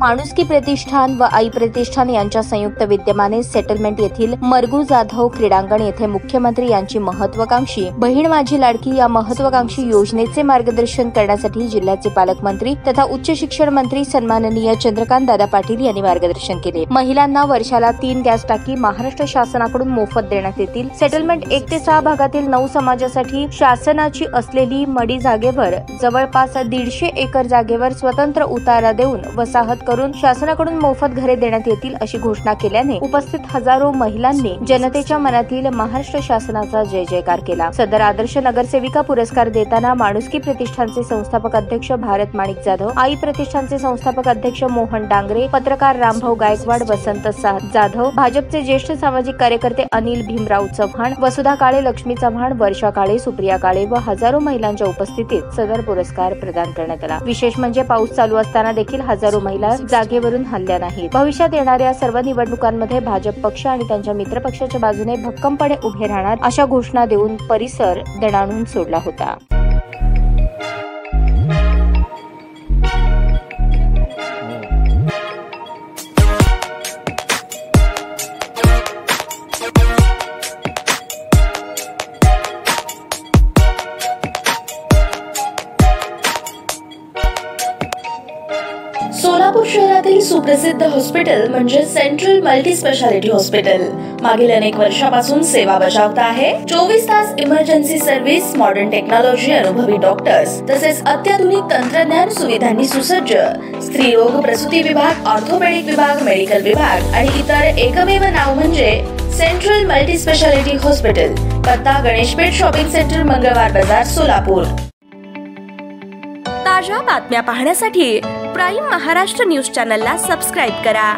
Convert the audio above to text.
माणुसकी प्रतिष्ठान व आई प्रतिष्ठान यांच्या संयुक्त विद्यमाने सेटलमेंट येथील मरगू जाधव क्रीडांगण येथे मुख्यमंत्री यांची महत्वाकांक्षी बहीण माझी लाडकी या महत्वाकांक्षी योजनेचे मार्गदर्शन करण्यासाठी जिल्ह्याचे पालकमंत्री तथा उच्च शिक्षण मंत्री सन्माननीय चंद्रकांत दादा पाटील यांनी मार्गदर्शन केले। महिलांना वर्षाला 3 गॅस टाकी महाराष्ट्र शासनाकडून मोफत देण्यात येतील। सेटलमेंट 1 ते 6 भागातील 9 समाजासाठी शासनाची असलेली मडी जागेवर जवळपास 150 एकर जागेवर स्वतंत्र उतारा देऊन वसाहत करून शासनाकडून मोफत घरे देण्यात येतील अशी घोषणा केल्याने उपस्थित हजारो महिलांनी जनतेच्या मनातील महाराष्ट्र शासनाचा जय जयकार केला। सदर आदर्श नगरसेविका पुरस्कार देताना माणुसकी प्रतिष्ठानचे संस्थापक अध्यक्ष भारत माणिक जाधव, आई प्रतिष्ठानचे संस्थापक अध्यक्ष मोहन डांगरे, पत्रकार रामभाऊ गायकवाड, वसंत जाधव, भाजपचे ज्येष्ठ सामाजिक कार्यकर्ते अनिल भीमराव चव्हाण, वसुधा काळे, लक्ष्मी चव्हाण, वर्षा काळे, सुप्रिया काळे व हजारो महिलांच्या उपस्थितीत सदर पुरस्कार प्रदान करण्यात आला। विशेष म्हणजे पाऊस चालू असताना देखील हजारो महिला जागेवरून हलल्या नाहीत। भविष्यात येणाऱ्या सर्व निवडणुकांमध्ये भाजप पक्ष आणि त्यांच्या मित्र पक्षाच्या बाजूने भक्कमपणे उभे राहणार अशा घोषणा देऊन परिसर दणाणून सोडला होता। सोलापूर शहरातील सुप्रसिद्ध हॉस्पिटल म्हणजे सेंट्रल मल्टी स्पेशालिटी हॉस्पिटल मागील अनेक वर्षापासून सेवा बजावत आहे। 24 तास इमर्जन्सी सर्व्हिस, मॉडर्न टेक्नॉलॉजी, अनुभवी डॉक्टर्स तसेच अत्याधुनिक तंत्रज्ञान सुविधांनी सुसज्ज स्त्रीरोग प्रसूती विभाग, ऑर्थोपेडिक विभाग, मेडिकल विभाग आणि इतर एकमेव नाव म्हणजे सेंट्रल मल्टी स्पेशालिटी हॉस्पिटल। पत्ता गणेशपेठ शॉपिंग सेंटर, मंगळवार बाजार, सोलापूर। ताज्या बातम्या पाहण्यासाठी प्राईम महाराष्ट्र न्यूज चॅनलला सबस्क्राईब करा।